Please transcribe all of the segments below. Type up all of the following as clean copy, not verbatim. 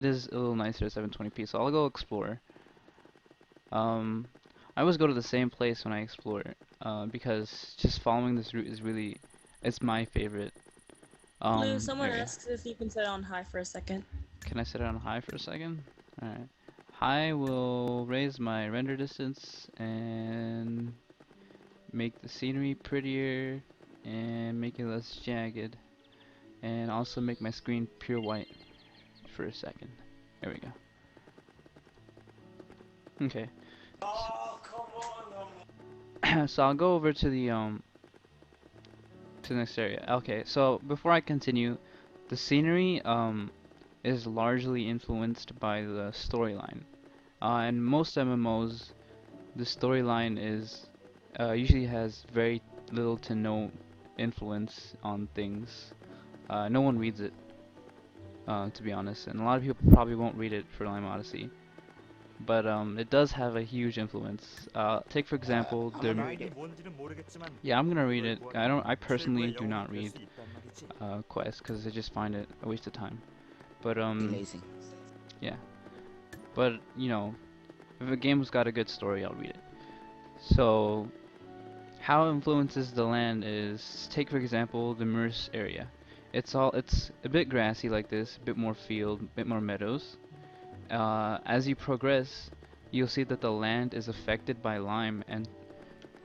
it is a little nicer at 720p, so I'll go explore. Um, I always go to the same place when I explore, because just following this route is really, it's my favorite Lou, someone area. asks if you can set it on high for a second. Can I set it on high for a second? Alright. High will raise my render distance and make the scenery prettier and make it less jagged and also make my screen pure white for a second. There we go. Okay. So I'll go over to the next area. Okay, so before I continue, the scenery is largely influenced by the storyline. In most MMOs, the storyline is usually has very little to no influence on things. No one reads it, to be honest, and a lot of people probably won't read it for Lime Odyssey. But it does have a huge influence. Take for example 한번 the 알긴 뭔지는 모르겠지만 yeah, I'm gonna read 그걸 it. I don't. 구하면 I personally 최고의 do 영웅이 not 될 read 수 있단 말이지. quests because I just find it a waste of time. But Amazing. yeah. But you know, if a game's got a good story, I'll read it. So how it influences the land is take for example the Merce area. It's a bit grassy like this, a bit more field, a bit more meadows. As you progress, you'll see that the land is affected by lime, and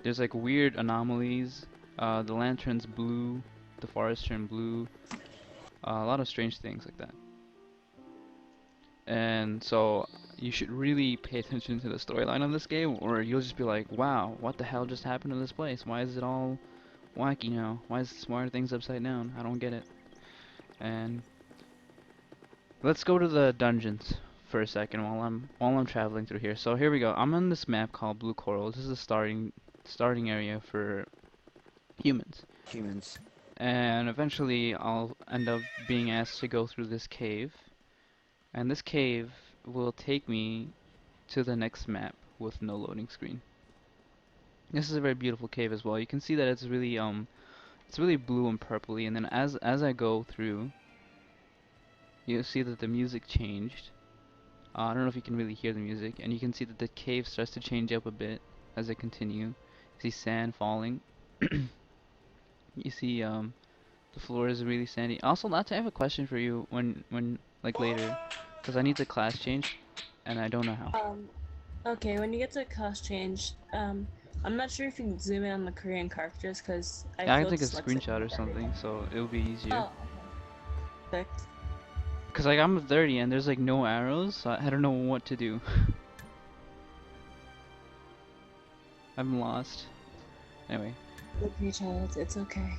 there's like weird anomalies. The land turns blue, the forest turn blue, a lot of strange things like that. And so you should really pay attention to the storyline of this game, or you'll just be like, wow, what the hell just happened to this place? Why is it all wacky now? Why are things upside down? I don't get it. And let's go to the dungeons for a second while I'm traveling through here. So here we go. I'm on this map called Blue Coral. This is the starting area for humans. Humans. And eventually I'll end up being asked to go through this cave. And this cave will take me to the next map with no loading screen. This is a very beautiful cave as well. You can see that it's really blue and purpley, and then as I go through, you'll see that the music changed. I don't know if you can really hear the music, and you can see that the cave starts to change up a bit as I continue. You see sand falling. You see the floor is really sandy. Also, Latte, I have a question for you when like later, because I need the class change, and I don't know how. Um, okay, when you get to class change, I'm not sure if you can zoom in on the Korean characters because I Yeah, I can feel take a dyslexic screenshot or with something, everything. so it'll be easier. Oh, perfect. Cause like I'm 30 and there's like no arrows, so I don't know what to do. I'm lost. Anyway, Look, your child, it's okay.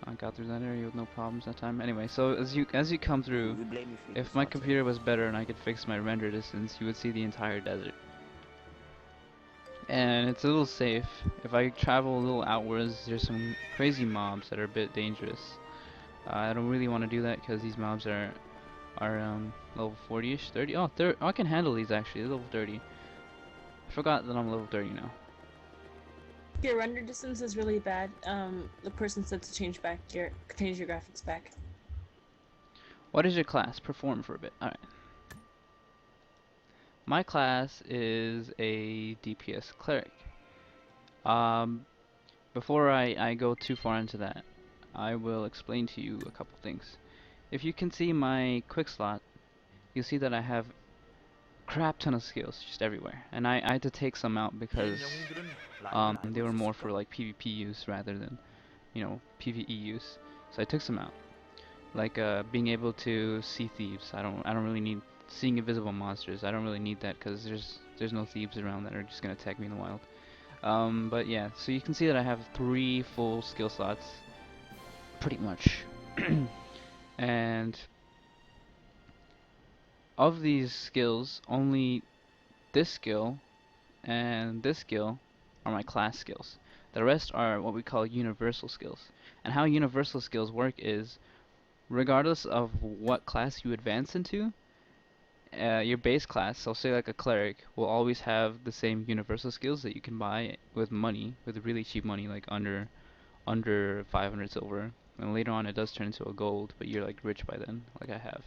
I got through that area with no problems that time. Anyway, so as you come through, We blame you for your if my father. computer was better and I could fix my render distance, you would see the entire desert. And it's a little safe. If I travel a little outwards, there's some crazy mobs that are a bit dangerous. I don't really want to do that because these mobs are level 40ish, 30. Oh, I can handle these actually. They're level 30. I forgot that I'm level 30 now. If your render distance is really bad, the person said to change your graphics back. What is your class? Perform for a bit. Alright. My class is a DPS cleric. Um, before I go too far into that, I will explain to you a couple things. If you can see my quick slot, you'll see that I have crap ton of skills just everywhere. And I had to take some out because 다른 영웅들은 라인을 they 알고 were more for 있었을까? like PvP use rather than, you know, PvE use. So I took some out. Like being able to see thieves. I don't really need seeing invisible monsters. I don't really need that because there's no thieves around that are just gonna attack me in the wild. But yeah, so you can see that I have 3 full skill slots, pretty much. And of these skills, only this skill and this skill are my class skills. The rest are what we call universal skills. And how universal skills work is, regardless of what class you advance into, your base class, so say like a cleric, will always have the same universal skills that you can buy with money, with really cheap money, like under 500 silver. And later on, it does turn into a gold, but you're like rich by then, like I have.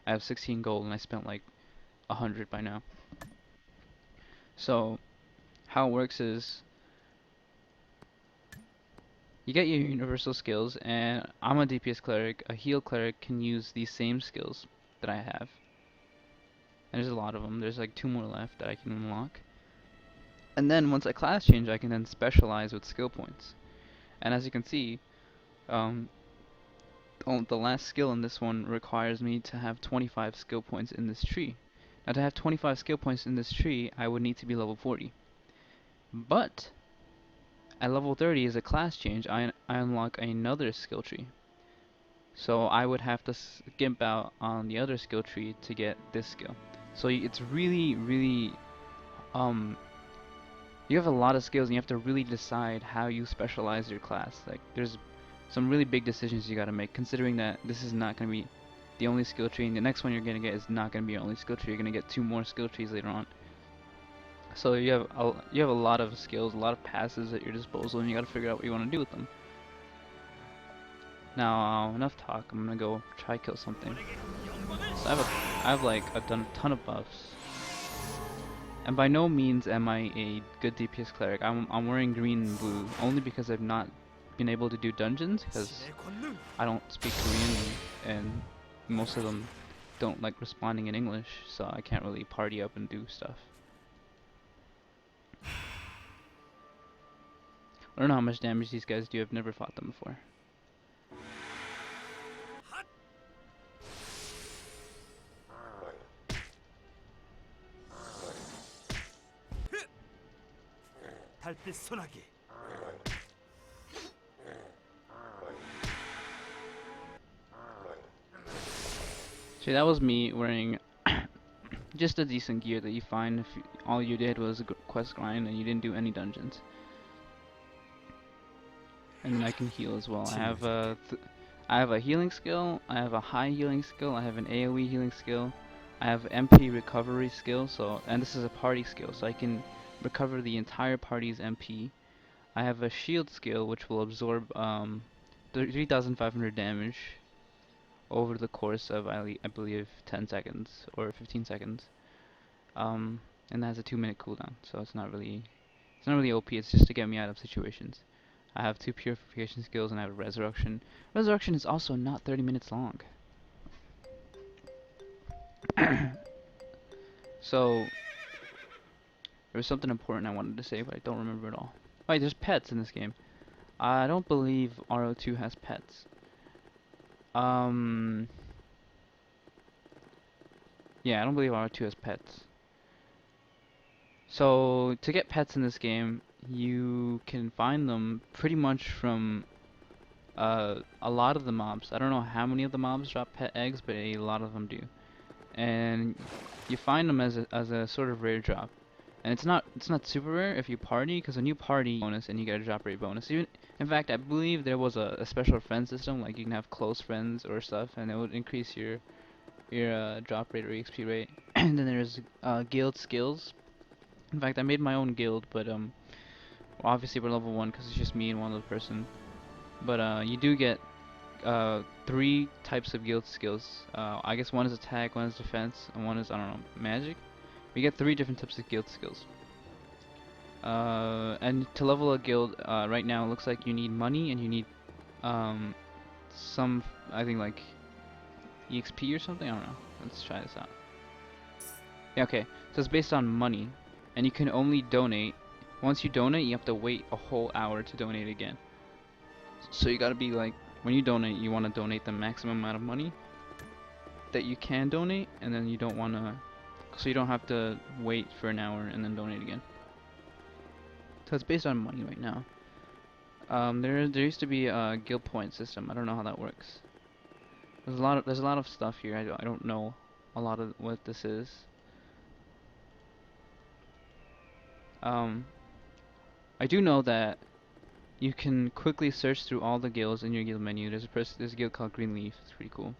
I have 16 gold, and I spent like 100 by now. So how it works is you get your universal skills, and I'm a DPS cleric. A heal cleric can use these same skills that I have. And there's a lot of them. There's like 2 more left that I can unlock. And then once I class change, I can then specialize with skill points. And as you can see, um, the last skill in this one requires me to have 25 skill points in this tree. Now to have 25 skill points in this tree, I would need to be level 40. But at level 30 as a class change, I unlock another skill tree. So I would have to skimp out on the other skill tree to get this skill. So it's really, really, um, you have a lot of skills and you have to really decide how you specialize your class. Like, there's some really big decisions you gotta make, considering that this is not gonna be the only skill tree, and the next one you're gonna get is not gonna be your only skill tree. You're gonna get 2 more skill trees later on. So you have a lot of skills, a lot of passes at your disposal, and you gotta figure out what you want to do with them. Now, enough talk. I'm gonna go try kill something. So I have like a ton of buffs, and by no means am I a good DPS cleric. I'm wearing green and blue only because I've not been able to do dungeons because I don't speak Korean, and most of them don't like responding in English, so I can't really party up and do stuff. I don't know how much damage these guys do. I've never fought them before. 달빛 소나기. See, that was me wearing just a decent gear that you find if all you did was a quest grind and you didn't do any dungeons. And then I can heal as well. I have a healing skill, I have a high healing skill, I have an AoE healing skill, I have MP recovery skill, and this is a party skill, so I can recover the entire party's MP. I have a shield skill which will absorb 3,500 damage over the course of I believe 10 seconds or 15 seconds. And that has a 2-minute cooldown, so it's not really OP, it's just to get me out of situations. I have 2 purification skills and I have a resurrection. Resurrection is also not 30 minutes long. So there was something important I wanted to say, but I don't remember it all. Wait, there's pets in this game. I don't believe RO2 has pets. Yeah, I don't believe RO2 has pets. So to get pets in this game, you can find them pretty much from a lot of the mobs. I don't know how many of the mobs drop pet eggs, but a lot of them do. And you find them as a sort of rare drop. And it's not super rare if you party, because when you party bonus and you get a drop rate bonus. Even in fact, I believe there was a special friend system, like you can have close friends or stuff, and it would increase your drop rate or EXP rate. And then there's guild skills. In fact, I made my own guild, but obviously we're level 1 because it's just me and one other person. But you do get 3 types of guild skills. I guess one is attack, one is defense, and one is, I don't know, magic. We get 3 different types of guild skills. And to level a guild, right now it looks like you need money and you need some, I think like EXP or something. I don't know. Let's try this out. Yeah, okay. So it's based on money, and you can only donate. Once you donate, you have to wait a whole hour to donate again. So you gotta be like, when you donate, you want to donate the maximum amount of money that you can donate, and then you don't want to, so you don't have to wait for an hour and then donate again. So it's based on money right now. There used to be a guild point system. I don't know how that works. There's a lot of stuff here. I don't know a lot of what this is. I do know that you can quickly search through all the guilds in your guild menu. There's a guild called Greenleaf. It's pretty cool.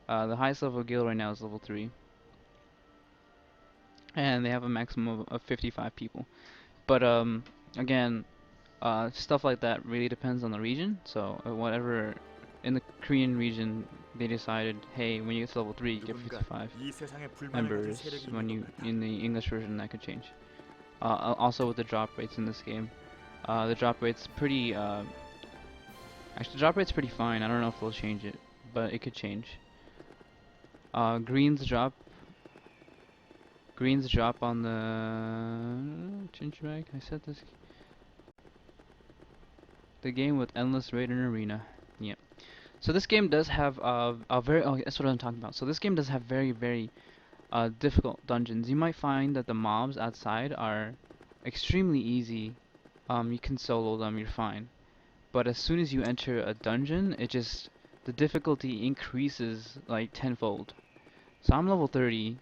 The highest level guild right now is level 3. And they have a maximum of 55 people. But again, stuff like that really depends on the region. So whatever in the Korean region, they decided, hey, when you get to level 3, you get 누군가 55 이 세상에 불만을 가진 members. 세력이 있는 When 것 you 같아. in the English version, that could change. Also with the drop rates in this game, the drop rate's pretty. Actually, the drop rate's pretty fine. I don't know if they'll change it, but it could change. Greens drop. Greens drop on the gingerbread. I said this. The game with endless raid and arena. Yep. So this game does have a very. Oh, that's what I'm talking about. So this game does have very difficult dungeons. You might find that the mobs outside are extremely easy. You can solo them. You're fine. But as soon as you enter a dungeon, the difficulty increases like tenfold. So I'm level 30.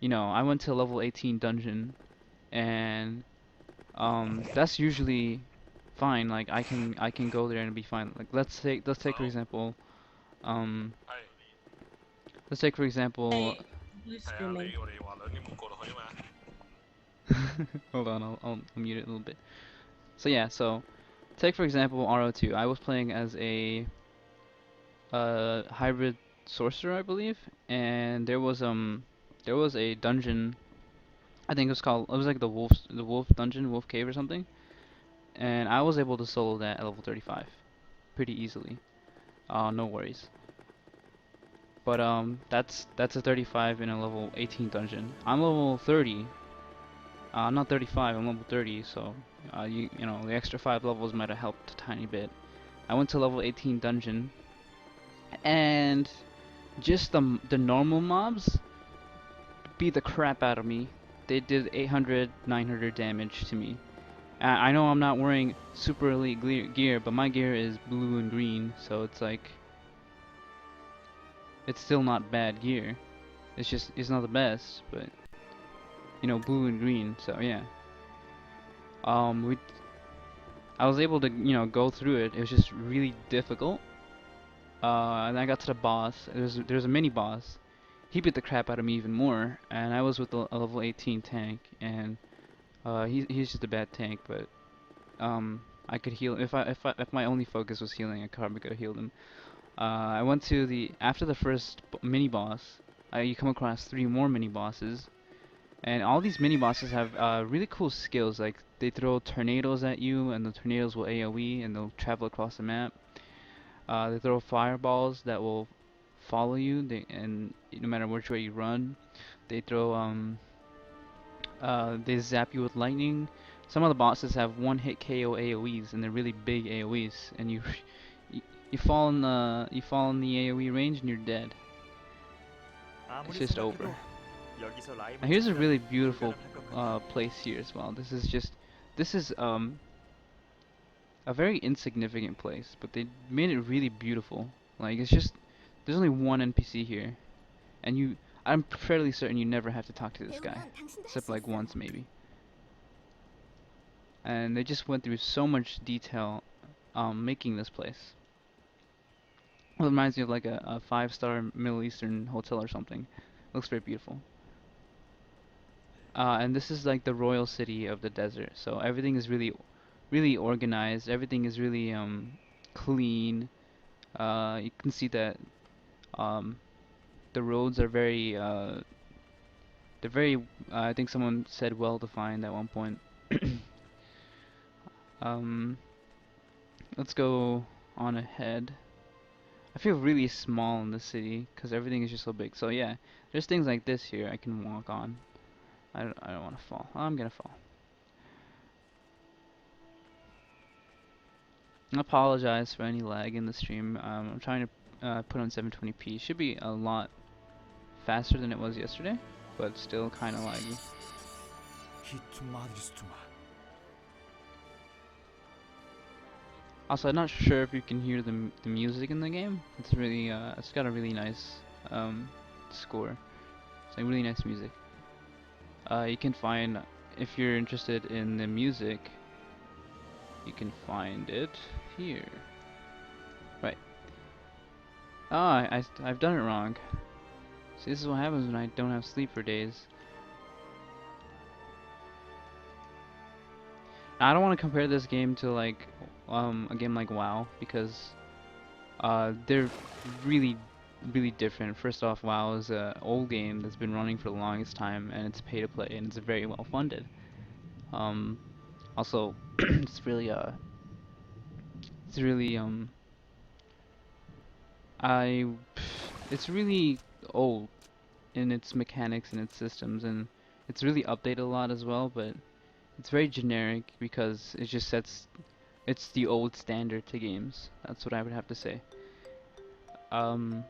You know, I went to level 18 dungeon, and that's usually fine. Like I can go there and be fine. Like let's take for example, um, let's take for example. Hey, blue screaming. Hold on, I'll mute it a little bit. So yeah, so take for example RO2. I was playing as a hybrid sorcerer, I believe, and there was a dungeon. I think it was like the wolf dungeon, wolf cave or something, and I was able to solo that at level 35 pretty easily. No worries. But that's a 35 in a level 18 dungeon. I'm level 30. I'm not 35. I'm level 30. So you know the extra 5 levels might have helped a tiny bit. I went to level 18 dungeon, and just the normal mobs beat the crap out of me. They did 800, 900 damage to me. I know I'm not wearing super elite gear, but my gear is blue and green, so it's like it's still not bad gear. It's not the best, but you know, blue and green. So yeah, we I was able to go through it. It was just really difficult. And I got to the boss. There's a mini boss. He beat the crap out of me even more, and I was with a level 18 tank, and he's just a bad tank, but I could heal if my only focus was healing. I probably could have healed him. I went to the after the first mini boss. You come across 3 more mini bosses, and all these mini bosses have really cool skills. Like they throw tornadoes at you, and the tornadoes will AOE, and they'll travel across the map. They throw fireballs that will follow you, and no matter which way you run. They throw they zap you with lightning. Some of the bosses have one-hit KO AOEs, and they're really big AOEs, and you, you fall in the AOE range, and you're dead. It's 아무리 just over. 생각해도 여기서 Now 라임을 here's a 찾기란 really beautiful 불가능할 것 같아. place here as well. This is a very insignificant place, but they made it really beautiful. Like it's just there's only one NPC here, and I'm fairly certain you never have to talk to this guy, 배우면 당신도 할 except 수 like 있어. once maybe. And they just went through so much detail making this place. It reminds me of like a 5-star Middle Eastern hotel or something. Looks very beautiful. And this is like the royal city of the desert, so everything is really organized. Everything is really clean. You can see that um, the roads are they're very. I think someone said well defined at one point. um, let's go on ahead. I feel really small in the city because everything is just so big. So yeah, there's things like this here I can walk on. I don't want to fall. I'm gonna fall. I apologize for any lag in the stream. I'm trying to put on 720p. Should be a lot faster than it was yesterday, but still kind of laggy. Also, I'm not sure if you can hear the music in the game. It's really it's got a really nice score. It's like really nice music. You can find if you're interested in the music, you can find it here. Right. Ah, I've done it wrong. See, this is what happens when I don't have sleep for days. Now, I don't want to compare this game to like a game like WoW because They're really, really different. First off, WoW is a old game that's been running for the longest time, and it's pay to play, and it's very well funded. Um, Also, it's really it's really I, it's really old in its mechanics and its systems, and it's really updated a lot as well. But it's very generic because it just sets it's the old standard to games. That's what I would have to say. Um,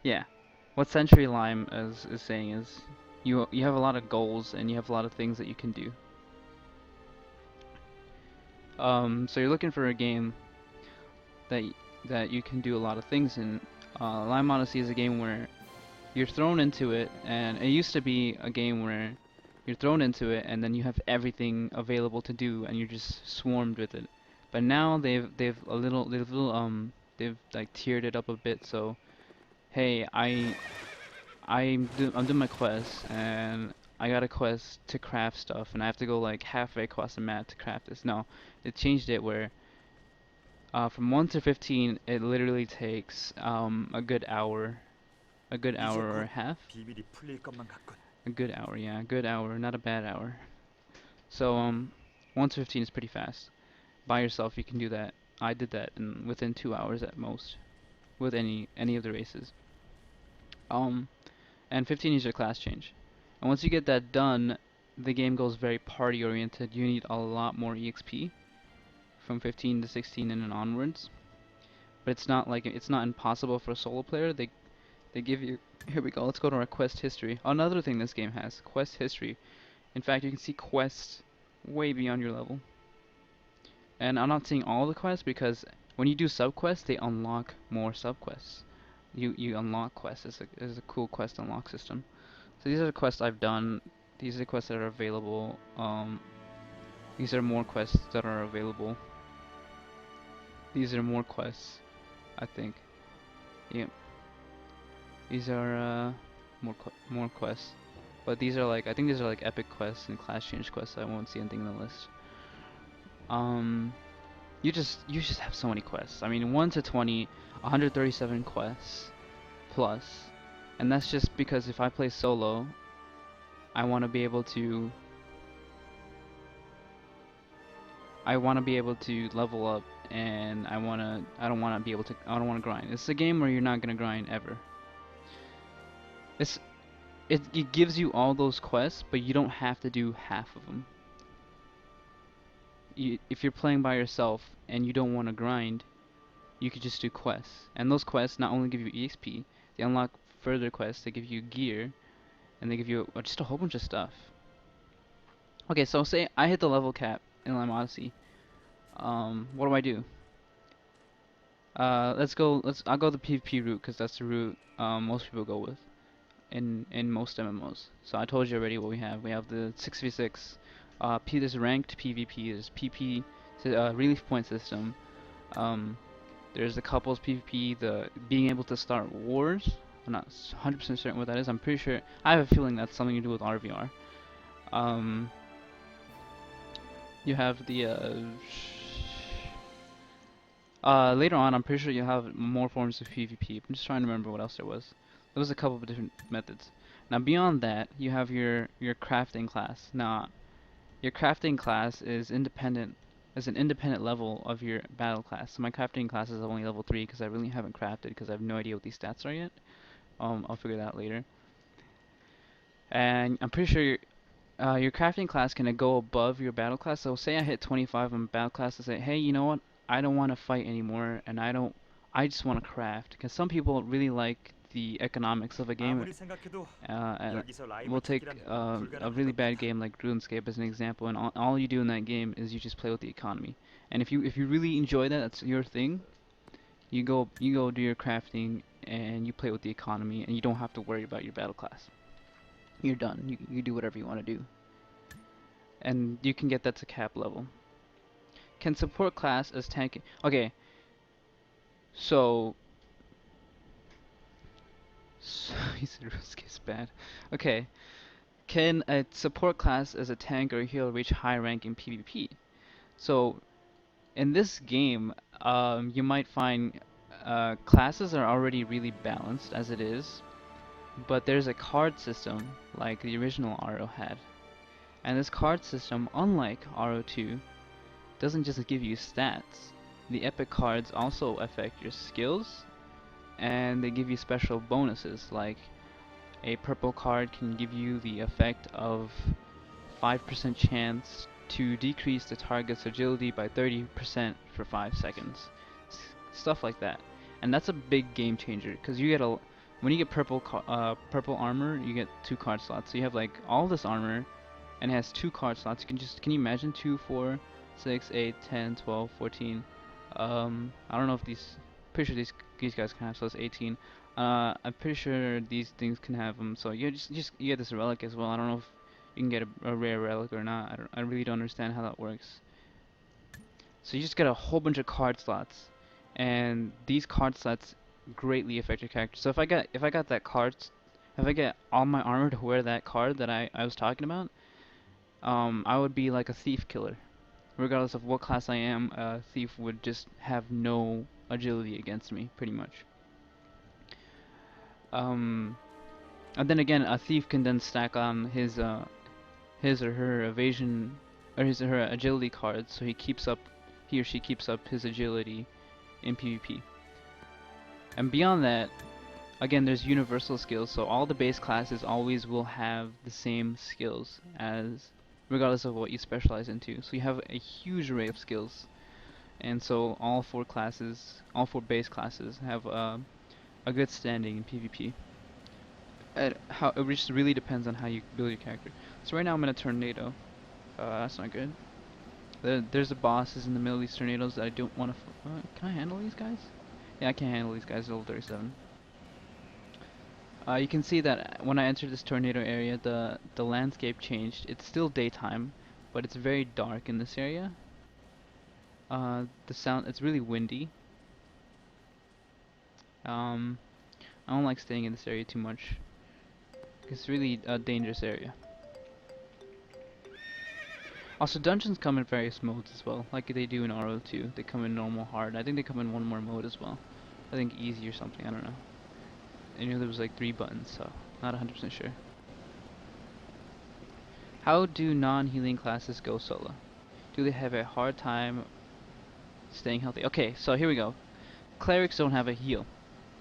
yeah. What Century Lime is saying is you have a lot of goals and you have a lot of things that you can do. So you're looking for a game that that you can do a lot of things in. Lime Odyssey is a game where you're thrown into it, and it used to be a game where you're thrown into it and then you have everything available to do and you're just swarmed with it. But now they've like tiered it up a bit. So hey, I'm doing my quest and I got a quest to craft stuff and I have to go like halfway across the map to craft this. No, they changed it where from 1 to 15 it literally takes a good 이제 hour or a 곧 half. 비밀이 풀릴 것만 같군. A good hour, yeah, a good hour, not a bad hour. So 1 to 15 is pretty fast. By yourself you can do that. I did that in within 2 hours at most with any of the races. Um and 15 is your class change. And once you get that done, the game goes very party oriented. You need a lot more EXP from 15 to 16 and then onwards. But it's not impossible for a solo player. They give you, here we go. Let's go to our quest history. Another thing this game has, quest history. In fact, you can see quests way beyond your level. And I'm not seeing all the quests because when you do subquests, they unlock more subquests. You unlock quests. It's a cool quest unlock system. So these are the quests I've done. These are the quests that are available. These are more quests that are available. These are more quests, I think. Yep. These are more quests. But these are like I think these are like epic quests and class change quests. I won't see anything in the list. Um, you just have so many quests. I mean, 1 to 20, 137 quests plus, and that's just because if I play solo, I want to be able to level up, and I don't want to be able to I don't want to grind. It's a game where you're not gonna grind ever. It's it gives you all those quests, but you don't have to do half of them. If you're playing by yourself and you don't want to grind, you could just do quests. And those quests not only give you EXP, they unlock further quests, they give you gear, and they give you just a whole bunch of stuff. Okay, so say I hit the level cap in Lime Odyssey. What do I do? I'll go the PvP route because that's the route most people go with in most MMOs. So I told you already what we have. We have the 6v6. There's ranked PvP. There's PP, relief point system. Um, there's the couples PvP. The being able to start wars. I'm not 100% certain what that is. I'm pretty sure. I have a feeling that's something to do with RVR. Um, you have the later on. I'm pretty sure you have more forms of PvP. I'm just trying to remember what else there was. There was a couple of different methods. Now beyond that, you have your crafting class. Now, your crafting class is independent, is an independent level of your battle class. So my crafting class is only level 3 because I really haven't crafted because I have no idea what these stats are yet. I'll figure that out later. And I'm pretty sure your crafting class can go above your battle class. So say I hit 25 on battle class and say, hey, you know what? I don't want to fight anymore, and I just want to craft. Because some people really like the economics of a game. 아무리 생각해도 And 여기서 라임을 we'll take 찾기란 a 불가능할 really 겁니다. bad game like RuneScape as an example, and all you do in that game is you just play with the economy. And if you really enjoy that, that's your thing. You go do your crafting and you play with the economy, and you don't have to worry about your battle class. You're done. You do whatever you want to do, and you can get that to cap level. Can support class as tanking? Okay, so he said RuneScape's bad. Okay. Can a support class as a tank or heal reach high rank in PvP? So in this game, you might find classes are already really balanced as it is, but there's a card system like the original RO had. And this card system, unlike RO2, doesn't just give you stats. The epic cards also affect your skills, and they give you special bonuses, like a purple card can give you the effect of 5% chance to decrease the target's agility by 30% for 5 seconds. Stuff like that. And that's a big game changer, because you get a when you get purple armor, you get 2 card slots. So you have like all this armor, and it has 2 card slots. Can you imagine 2, 4, 6, 8, 10, 12, 14. I don't know if pretty sure these guys can have, so it's 18. I'm pretty sure these things can have them. So you get this relic as well. I don't know if you can get a rare relic or not. I really don't understand how that works. So you just get a whole bunch of card slots, and these card slots greatly affect your character. So if I got that card, if I get all my armor to wear that card that I was talking about, I would be like a thief killer. Regardless of what class I am, a thief would just have no agility against me, pretty much. Um, and then again, a thief can then stack on his or her evasion or his or her agility cards, so he or she keeps up his agility in PvP. And beyond that, again, there's universal skills, so all the base classes always will have the same skills as regardless of what you specialize into. So you have a huge array of skills, and so all 4 classes, all 4 base classes have a good standing in PvP. It just really depends on how you build your character. So right now I'm in a tornado. That's not good. There's the bosses in the middle of these tornadoes that I don't want to. Can I handle these guys? Yeah, I can handle these guys. Level 37. You can see that when I entered this tornado area, the landscape changed. It's still daytime, but it's very dark in this area. It's really windy. I don't like staying in this area too much. It's really a dangerous area. Also, dungeons come in various modes as well, like they do in RO2. They come in normal, hard. I think they come in one more mode as well. I think easy or something, I don't know. I knew there was like 3 buttons, so not 100% sure. How do non-healing classes go solo? Do they have a hard time staying healthy? Okay, so here we go. Clerics don't have a heal.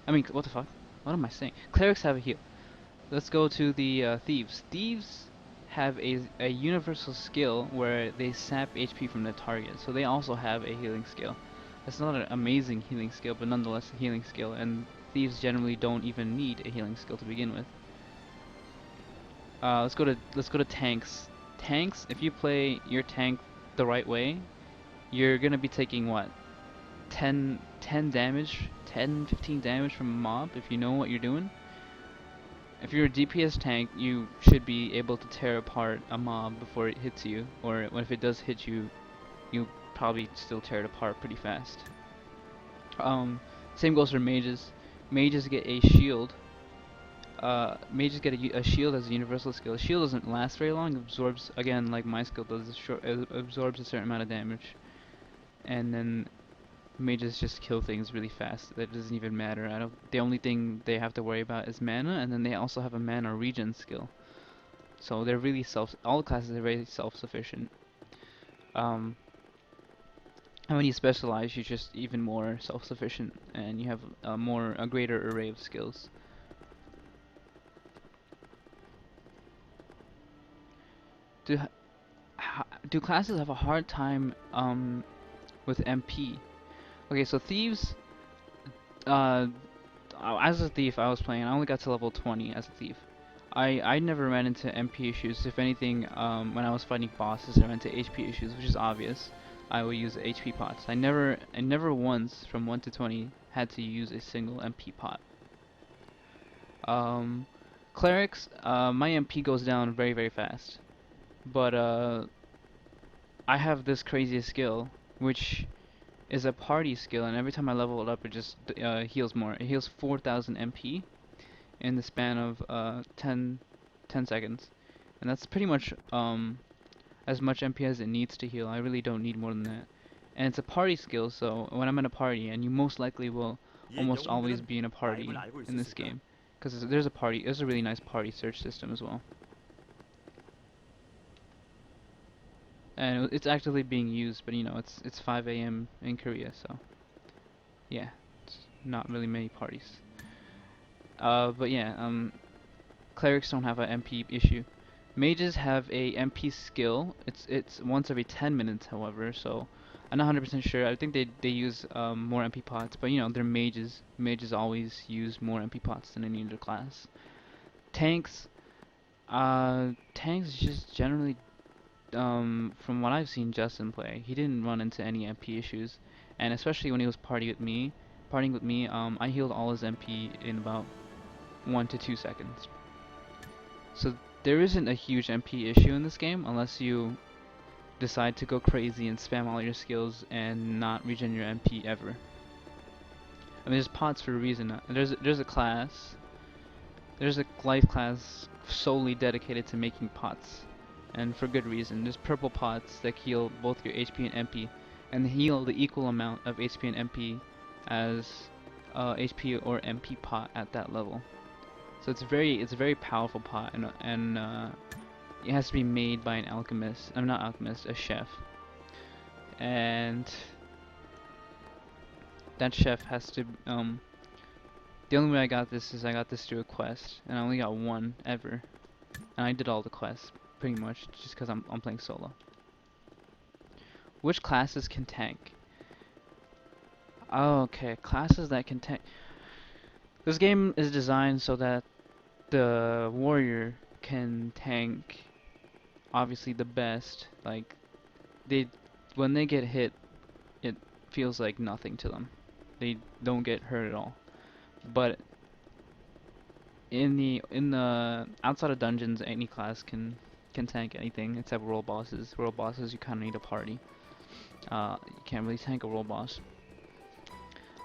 I mean, what the fuck? What am I saying? Clerics have a heal. Let's go to the thieves. Thieves have a universal skill where they sap HP from their target, so they also have a healing skill. It's not an amazing healing skill, but nonetheless a healing skill, and thieves generally don't even need a healing skill to begin with. Let's go to tanks. Tanks, if you play your tank the right way, you're gonna be taking what? 10 damage, 10, 15 damage from a mob if you know what you're doing. If you're a DPS tank, you should be able to tear apart a mob before it hits you, or if it does hit you, you probably still tear it apart pretty fast. Same goes for mages. Mages get a shield. Mages get a shield as a universal skill. A shield doesn't last very long. It absorbs, again, like my skill does, it absorbs a certain amount of damage. And then mages just kill things really fast. That doesn't even matter. The only thing they have to worry about is mana, and then they also have a mana regen skill. So they're really all classes are very self-sufficient. And when you specialize, you're just even more self-sufficient, and you have a greater array of skills. Do do classes have a hard time with MP? Okay, so thieves. Uh, as a thief, I was playing. I only got to level 20 as a thief. I never ran into MP issues. If anything, when I was fighting bosses, I ran into HP issues, which is obvious. I would use HP pots. I never once from 1 to 20 had to use a single MP pot. Um, Clerics, my MP goes down very very fast, but I have this crazy skill, which is a party skill, and every time I level it up, it just heals more. It heals 4,000 MP in the span of 10 seconds, and that's pretty much as much MP as it needs to heal. I really don't need more than that. And it's a party skill, so when I'm in a party, and you most likely will 이 almost always 영웅들은 be in a 라임을 party 알고 in this 있었을까? game, because there's a really nice party search system as well, and it's actively being used. But you know, it's 5 a.m. in Korea, so yeah, it's not really many parties. But yeah, clerics don't have an MP issue. Mages have a MP skill. It's once every 10 minutes, however. So I'm not 100% sure. I think they use more MP pots, but you know they're mages. Mages always use more MP pots than any other class. Tanks, tanks just generally, from what I've seen Justin play, he didn't run into any MP issues, and especially when he was partying with me, I healed all his MP in about 1 to 2 seconds. So there isn't a huge MP issue in this game unless you decide to go crazy and spam all your skills and not regen your MP ever. I mean, there's pots for a reason. There's a class, there's a life class solely dedicated to making pots, and for good reason. There's purple pots that heal both your HP and MP, and heal the equal amount of HP and MP as HP or MP pot at that level. So it's a very powerful pot, and it has to be made by an alchemist. I'm not alchemist, a chef. And that chef has to the only way I got this is I got this through a quest, and I only got one ever. And I did all the quests pretty much just because I'm playing solo. Which classes can tank? Oh, okay, classes that can tank. This game is designed so that the warrior can tank obviously the best. Like they when they get hit, it feels like nothing to them. They don't get hurt at all. But in the outside of dungeons, any class can tank anything except world bosses. World bosses, you kind of need a party. You can't really tank a world boss.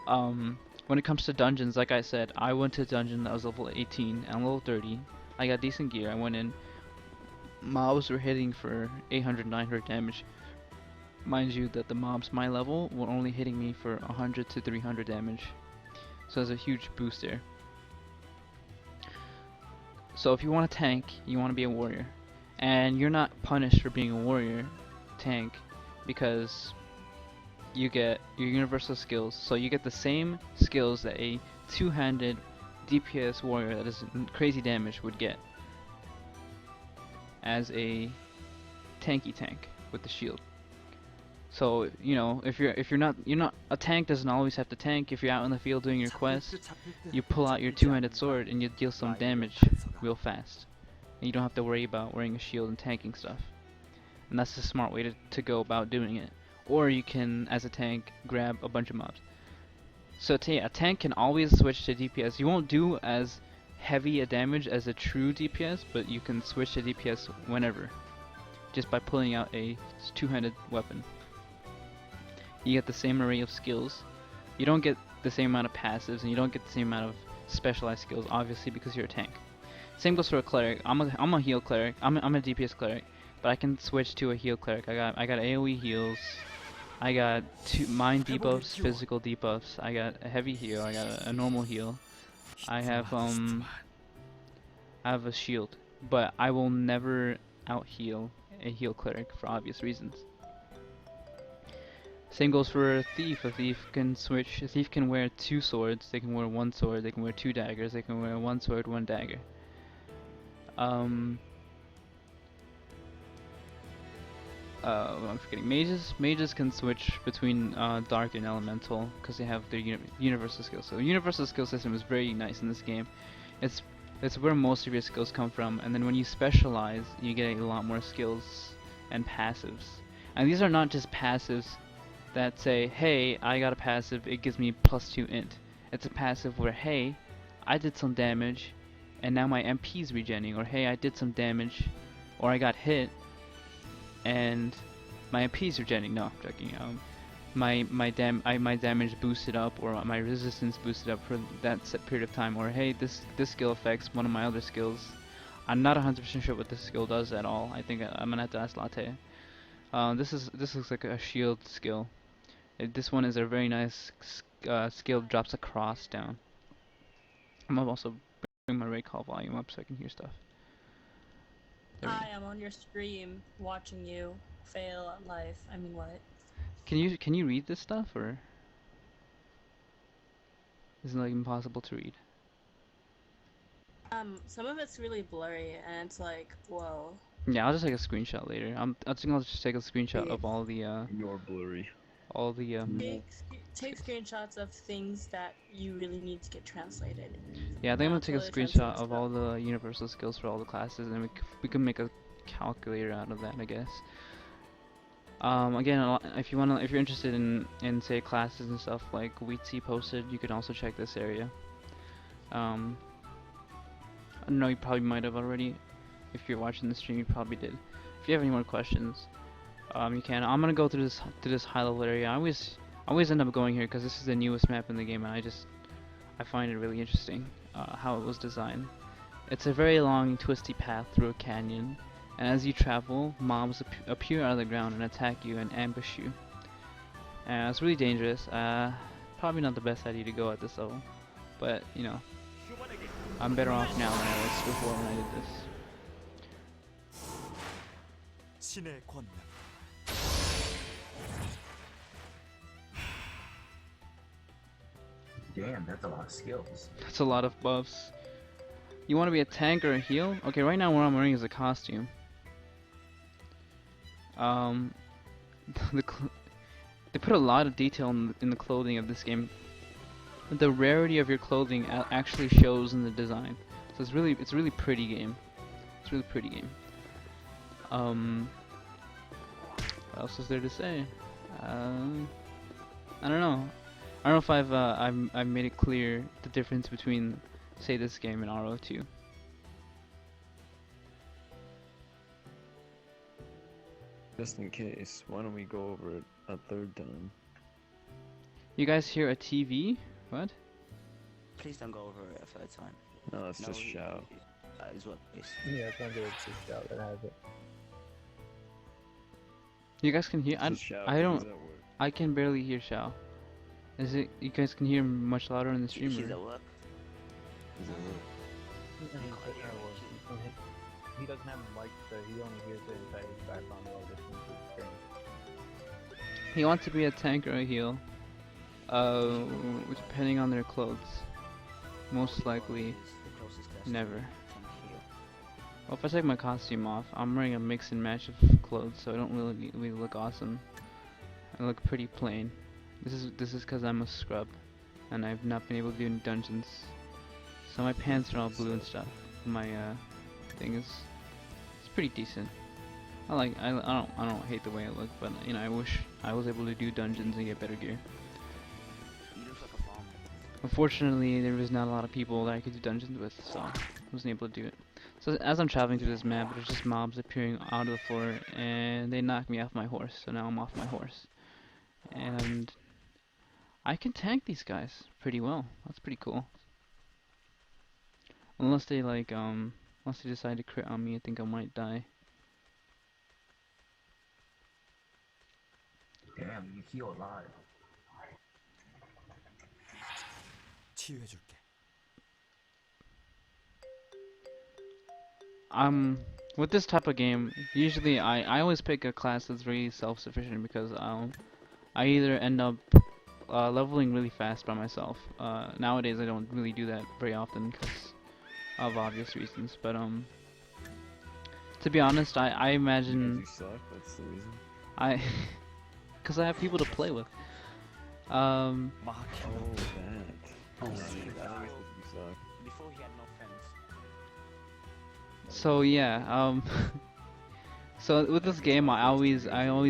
When it comes to dungeons, like I said, I went to a dungeon that was level 18 and level 30. I got decent gear. I went in. Mobs were hitting for 800, 900 damage. Mind you that the mobs my level were only hitting me for 100 to 300 damage. So there's a huge boost there. So if you want to tank, you want to be a warrior. And you're not punished for being a warrior tank because you get your universal skills. So you get the same skills that a two-handed DPS warrior that is crazy damage would get as a tanky tank with the shield. So you know if you're not a tank doesn't always have to tank. If you're out in the field doing your quest, you pull out your two-handed sword and you deal some damage real fast. And you don't have to worry about wearing a shield and tanking stuff. And that's the smart way to go about doing it. Or you can, as a tank, grab a bunch of mobs. So a tank can always switch to DPS. You won't do as heavy a damage as a true DPS, but you can switch to DPS whenever, just by pulling out a two-handed weapon. You get the same array of skills. You don't get the same amount of passives, and you don't get the same amount of specialized skills, obviously, because you're a tank. Same goes for a cleric. I'm a heal cleric. I'm a DPS cleric, but I can switch to a heal cleric. I got AOE heals. I got two mind debuffs, physical debuffs. I got a heavy heal. I got a normal heal. I have a shield, but I will never out heal a heal cleric for obvious reasons. Same goes for a thief. A thief can switch. A thief can wear two swords. They can wear one sword. They can wear two daggers. They can wear one sword, one dagger. I'm forgetting. Mages can switch between dark and elemental because they have their universal skills. So the universal skill system is very nice in this game. It's where most of your skills come from, and then when you specialize, you get a lot more skills and passives. And these are not just passives that say, hey, I got a passive, it gives me +2 int. It's a passive where, hey, I did some damage, and now my MP's regenning, or hey, I did some damage, or I got hit, and my MP's regenning. No, I'm joking. My damage boosted up, or my resistance boosted up for that set period of time, or hey, this skill affects one of my other skills. I'm not 100% sure what this skill does at all. I think I'm gonna have to ask Latte. This looks like a shield skill. This one is a very nice skill, drops across down. I'm gonna also bring my recall volume up so I can hear stuff. There we go. I am on your stream watching you fail at life. I mean, what? Can you read this stuff, or is it like impossible to read? Some of it's really blurry, and it's like, whoa. Yeah, I'll just take a screenshot later. I think I'll just take a screenshot of all the You're blurry. all the Take screenshots of things that you really need to get translated. Yeah, I think I'm gonna take a Totally screenshot translate of all the universal skills for all the classes, and we can make a calculator out of that, I guess. Again, if you're interested in say classes and stuff like OBT posted, you can also check this area. I know you probably might have already. If you're watching the stream, you probably did. If you have any more questions, you can. I'm gonna go through this high level area. I always end up going here because this is the newest map in the game, and I find it really interesting how it was designed. It's a very long, twisty path through a canyon, and as you travel, mobs appear out of the ground and attack you and ambush you. It's really dangerous. Probably not the best idea to go at this level, but you know, I'm better off now than I was before when I did this. 신의 권능. Damn, that's a lot of skills. That's a lot of buffs. You want to be a tank or a heal? Okay, right now what I'm wearing is a costume. They put a lot of detail in the clothing of this game. The rarity of your clothing actually shows in the design. So it's really pretty game. It's a really pretty game. What else is there to say? I don't know. I don't know if I've made it clear the difference between, say, this game and RO2. Just in case, why don't we go over it a third time? You guys hear a TV? What? Please don't go over it a third time. No, that's just shout. That is what is. Yeah, it's not good to shout that has it. You guys can hear? Just shout. I How don't. does that work? I can barely hear Shao. Is it? You guys can hear much louder in the stream? She's or- at work. Does it work? He doesn't have a mic, so he only hears it inside his background while listening to the stream. He wants to be a tank or a heal. Depending on their clothes. Most likely, Is the closest class never. can heal. Well, if I take my costume off, I'm wearing a mix and match of clothes, so I don't really look awesome. I look pretty plain. This is because I'm a scrub, and I've not been able to do any dungeons. So my pants are all blue and stuff. My thing is, it's pretty decent. I don't hate the way I look, but you know, I wish I was able to do dungeons and get better gear. You look like a farmer. Unfortunately, there was not a lot of people that I could do dungeons with, so I wasn't able to do it. So as I'm traveling through this map, there's just mobs appearing out of the floor, and they knock me off my horse. So now I'm off my horse, and I can tank these guys pretty well. That's pretty cool. Unless they unless they decide to crit on me, I think I might die. Damn, you heal a lot. 치유해줄게. With this type of game, usually I always pick a class that's really self-sufficient because I either end up leveling really fast by myself. Nowadays I don't really do that very often because of obvious reasons, but to be honest, I imagine Because you suck, that's the reason. because I have people to play with. 마키노. Oh, that. Oh, Nah, see, dude, that always now- makes me suck. Before he had no friends. So yeah, so with this game, I always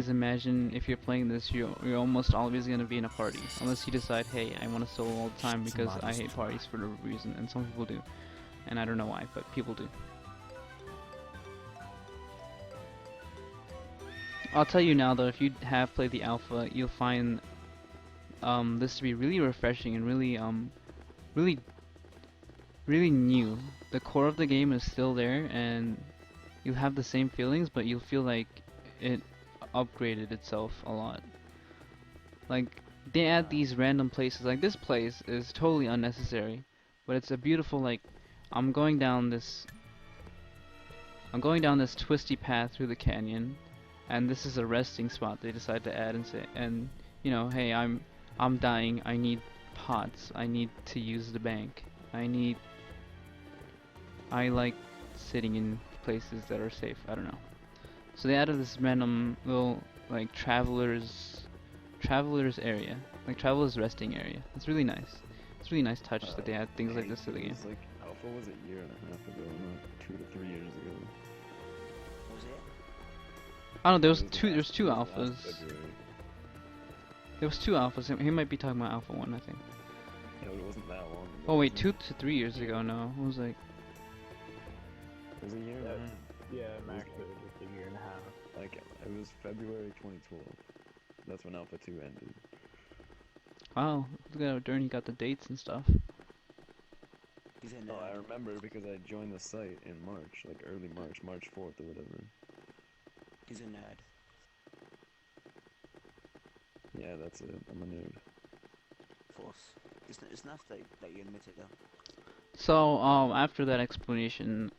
imagine if you're playing this, you're almost always gonna be in a party, unless you decide, hey, I want to solo all the time because I hate parties for no reason, and some people do, and I don't know why, but people do. I'll tell you now though, if you have played the alpha, you'll find this to be really refreshing and really new. The core of the game is still there, and you'll have the same feelings, but you'll feel like it upgraded itself a lot. Like they add these random places. Like this place is totally unnecessary, but it's a beautiful like. I'm going down this. I'm going down this twisty path through the canyon, and this is a resting spot. They decide to add and say, and you know, hey, I'm dying. I need pots. I need to use the bank. I like sitting in places that are safe. I don't know. So they added this random little like travelers area, like travelers resting area. It's really nice. It's a really nice touch that they add things like this to the game. Like Alpha was a year and a half ago, not 2 to 3 years ago. Was it? I don't know. It was There's two last alphas. February. There was 2 alphas. He might be talking about Alpha 1, I think. Yeah, but it wasn't that long ago. Oh wait, was 2 it? to 3 years ago. No, it was like It was a year and a half. Yeah, Max, it was just a year and a half. Like, it was February 2012. That's when Alpha 2 ended. wow. Look at how Dern got the dates and stuff. He's in Oh, I there. remember because I joined the site in March, like early March, March 4th or whatever. He's a nerd. Yeah, that's it. I'm a nerd. Force. It's nice that you admit it though. So after that explanation,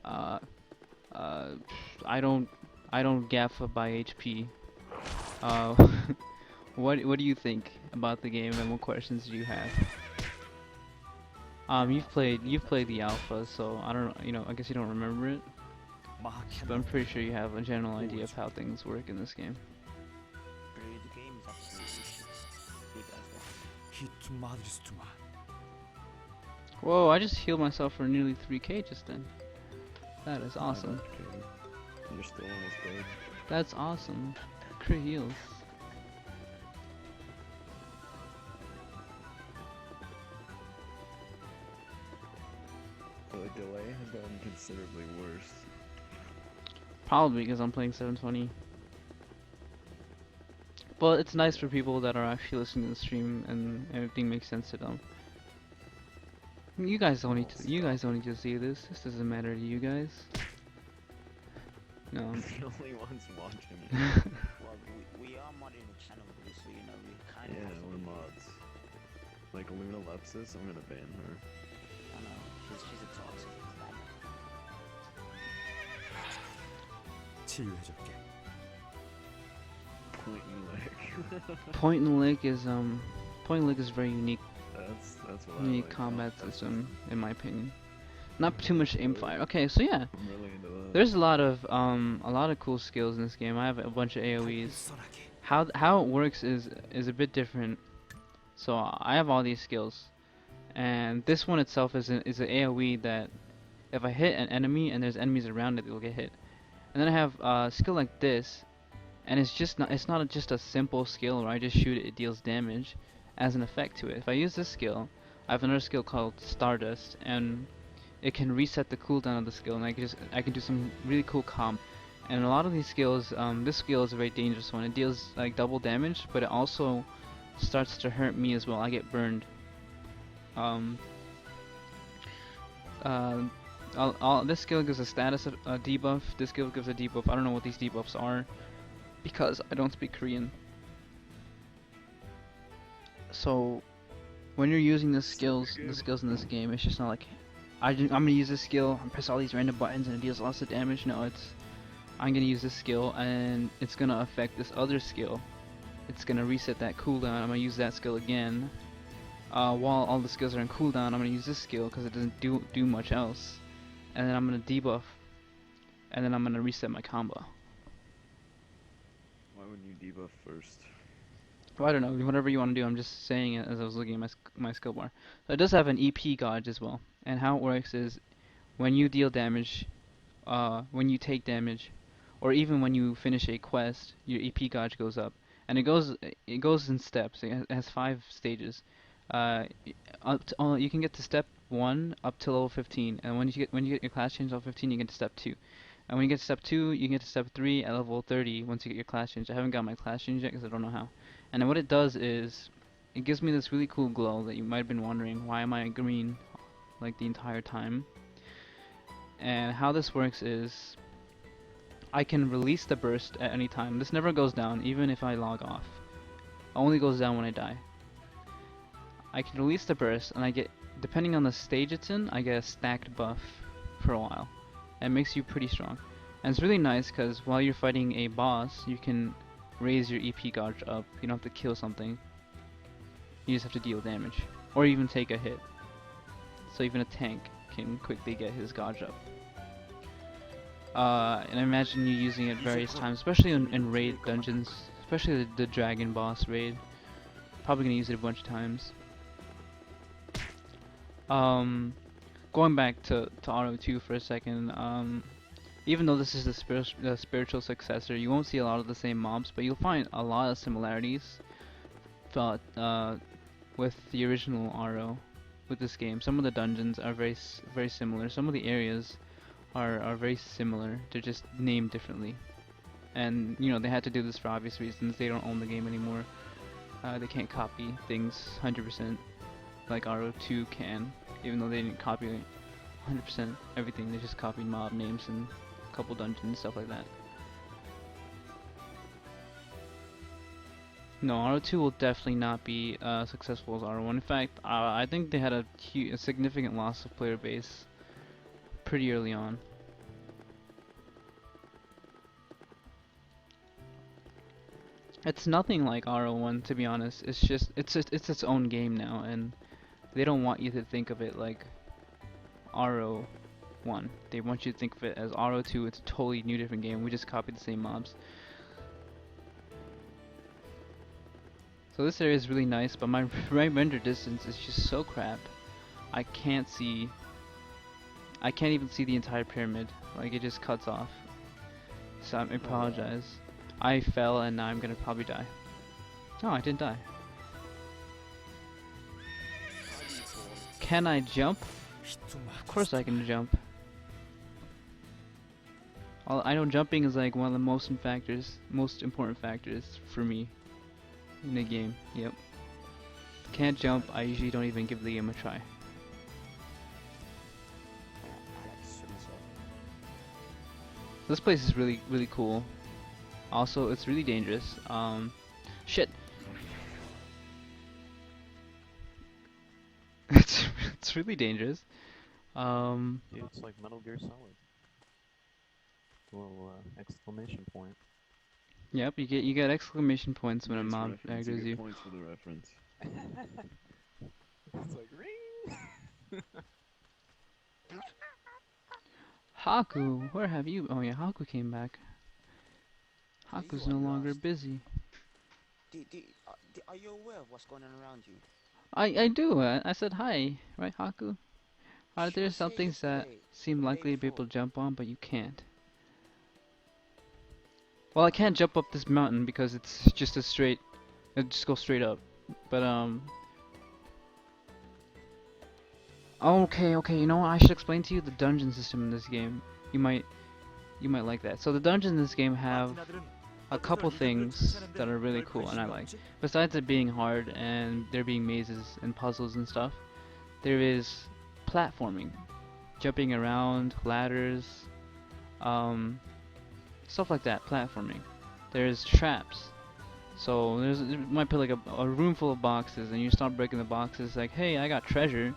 uh, I don't gaffa by HP. Uh, what do you think about the game, and what questions do you have? You've played the alpha, so I don't, you know, I guess you don't remember it, but I'm pretty sure you have a general idea of how things work in this game. Really, the game is absolutely good as well. 히투 마드리스투마. Whoa! I just healed myself for nearly 3k just then. That is awesome. Okay. You're still almost dead. That's awesome. Crit heals. The delay has gotten considerably worse. Probably because I'm playing 720. But it's nice for people that are actually listening to the stream and everything makes sense to them. You guys don't need to. You guys don't need to see this. This doesn't matter to you guys. No. The only ones watching it. Well, we are modding the channel, so you know we kind of. Yeah, have to we're be- mods. Like Luna Lepsis, I'm gonna ban her. I know she's a toxic. 치유해줄게. Point and Point and lick is very unique. That's what I Unique like. combat system, in my opinion. Not too much aim fire. Okay, so yeah, I'm really into that. there's a lot of cool skills in this game. I have a bunch of AOE's. How it works is a bit different. So I have all these skills, and this one itself is an AOE that if I hit an enemy and there's enemies around it, they'll get hit. And then I have a skill like this, and it's not just a simple skill where I just shoot it, it deals damage as an effect to it. If I use this skill, I have another skill called Stardust, and it can reset the cooldown of the skill, and I can do some really cool comp. And a lot of these skills, this skill is a very dangerous one. It deals like double damage, but it also starts to hurt me as well. I get burned. This skill gives a status debuff. This skill gives a debuff. I don't know what these debuffs are because I don't speak Korean. So when you're using the skills in this game, it's just not like I'm gonna use this skill and press all these random buttons and it deals lots of damage. No, I'm gonna use this skill and it's gonna affect this other skill. It's gonna reset that cooldown. I'm gonna use that skill again. While all the skills are in cooldown, I'm gonna use this skill because it doesn't do much else. And then I'm gonna debuff, and then I'm gonna reset my combo. Why would you debuff first? Well, I don't know, whatever you want to do. I'm just saying it as I was looking at my skill bar. So it does have an EP gauge as well, and how it works is when you deal damage, when you take damage, or even when you finish a quest, your EP gauge goes up, and it goes in steps. It has 5 stages. You can get to step 1 up to level 15, and when you get your class change level 15, you get to step 2. And when you get to step 2, you get to step 3 at level 30 once you get your class change. I haven't got my class change yet because I don't know how. And then what it does is, it gives me this really cool glow that you might have been wondering, why am I green like the entire time? And how this works is, I can release the burst at any time. This never goes down, even if I log off. only goes down when I die. I can release the burst, and I get, depending on the stage it's in, I get a stacked buff for a while. It makes you pretty strong. And it's really nice because while you're fighting a boss, you can raise your EP gauge up. You don't have to kill something. You just have to deal damage. Or even take a hit. So even a tank can quickly get his gauge up. And I imagine you using it various times, especially in raid dungeons, especially the dragon boss raid. Probably gonna use it a bunch of times. Going back to RO2 for a second, even though this is the spiritual successor, you won't see a lot of the same mobs, but you'll find a lot of similarities with the original RO with this game. Some of the dungeons are very similar. Some of the areas are very similar. They're just named differently. And you know, they had to do this for obvious reasons. They don't own the game anymore. They can't copy things 100% like RO2 can, even though they didn't copy 100% everything. They just copied mob names and a couple dungeons and stuff like that. No, RO2 will definitely not be successful as RO1. In fact, I think they had a significant loss of player base pretty early on. It's nothing like RO1, to be honest. It's just it's its own game now, and they don't want you to think of it like RO1. They want you to think of it as RO2. It's a totally new, different game. We just copied the same mobs. So this area is really nice, but my render distance is just so crap. I can't even see the entire pyramid. Like, it just cuts off. So I apologize. I fell and now I'm gonna probably die. Oh, I didn't die. Can I jump? Of course I can jump. I know jumping is like one of the most important factors for me in the game. Yep. Can't jump, I usually don't even give the game a try. This place is really cool. Also, it's really dangerous. Shit. It's really dangerous. Dude, it's like Metal Gear Solid. Little exclamation point. Yep, you get exclamation points when a Nice mob reference, aggroes get you. points for the reference. It's like ring. Haku, where have you? Oh yeah, Haku came back. Haku's no longer busy. Are you aware of what's going on around you? I do. I said hi, right, Haku? Are there Sure, some say things that yesterday, seem or the day likely to be able before. to jump on, but you can't? Well, I can't jump up this mountain because it's just a straight. It just goes straight up. But okay, you know what? I should explain to you the dungeon system in this game. You might like that. So the dungeons in this game have a couple things that are really cool and I like. Besides it being hard and there being mazes and puzzles and stuff, there is platforming, jumping around, ladders, stuff like that, platforming. There's traps. So there might be like a room full of boxes and you start breaking the boxes like, hey, I got treasure.